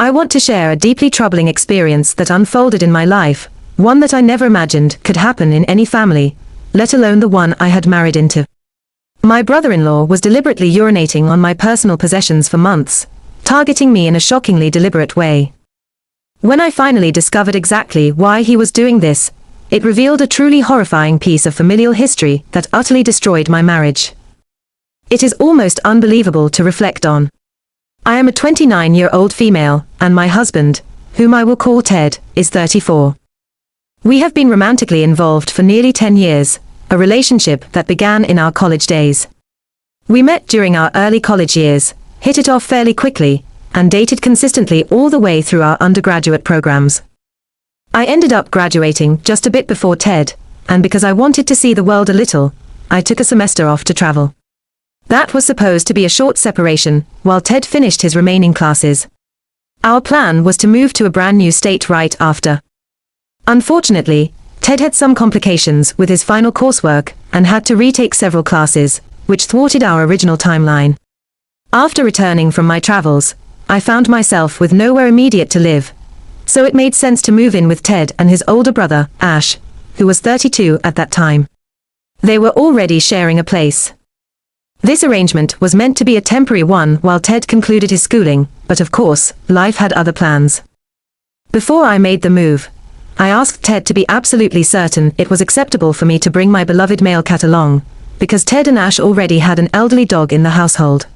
I want to share a deeply troubling experience that unfolded in my life, one that I never imagined could happen in any family, let alone the one I had married into. My brother-in-law was deliberately urinating on my personal possessions for months, targeting me in a shockingly deliberate way. When I finally discovered exactly why he was doing this, it revealed a truly horrifying piece of familial history that utterly destroyed my marriage. It is almost unbelievable to reflect on. I am a 29-year-old female, and my husband, whom I will call Ted, is 34. We have been romantically involved for nearly 10 years, a relationship that began in our college days. We met during our early college years, hit it off fairly quickly, and dated consistently all the way through our undergraduate programs. I ended up graduating just a bit before Ted, and because I wanted to see the world a little, I took a semester off to travel. That was supposed to be a short separation, while Ted finished his remaining classes. Our plan was to move to a brand new state right after. Unfortunately, Ted had some complications with his final coursework, and had to retake several classes, which thwarted our original timeline. After returning from my travels, I found myself with nowhere immediate to live, so it made sense to move in with Ted and his older brother, Ash, who was 32 at that time. They were already sharing a place. This arrangement was meant to be a temporary one while Ted concluded his schooling, but of course, life had other plans. Before I made the move, I asked Ted to be absolutely certain it was acceptable for me to bring my beloved male cat along, because Ted and Ash already had an elderly dog in the household.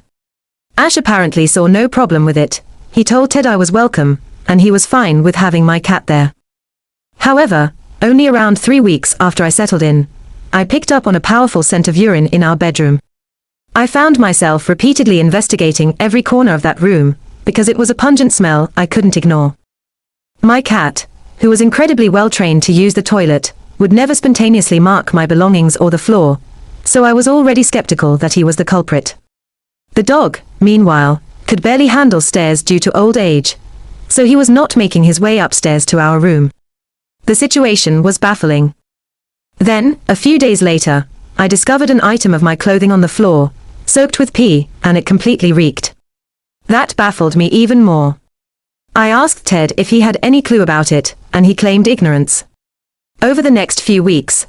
Ash apparently saw no problem with it. He told Ted I was welcome, and he was fine with having my cat there. However, only around 3 weeks after I settled in, I picked up on a powerful scent of urine in our bedroom. I found myself repeatedly investigating every corner of that room, because it was a pungent smell I couldn't ignore. My cat, who was incredibly well trained to use the toilet, would never spontaneously mark my belongings or the floor, so I was already skeptical that he was the culprit. The dog, meanwhile, could barely handle stairs due to old age, so he was not making his way upstairs to our room. The situation was baffling. Then, a few days later, I discovered an item of my clothing on the floor, soaked with pee, and it completely reeked. That baffled me even more. I asked Ted if he had any clue about it, and he claimed ignorance. Over the next few weeks,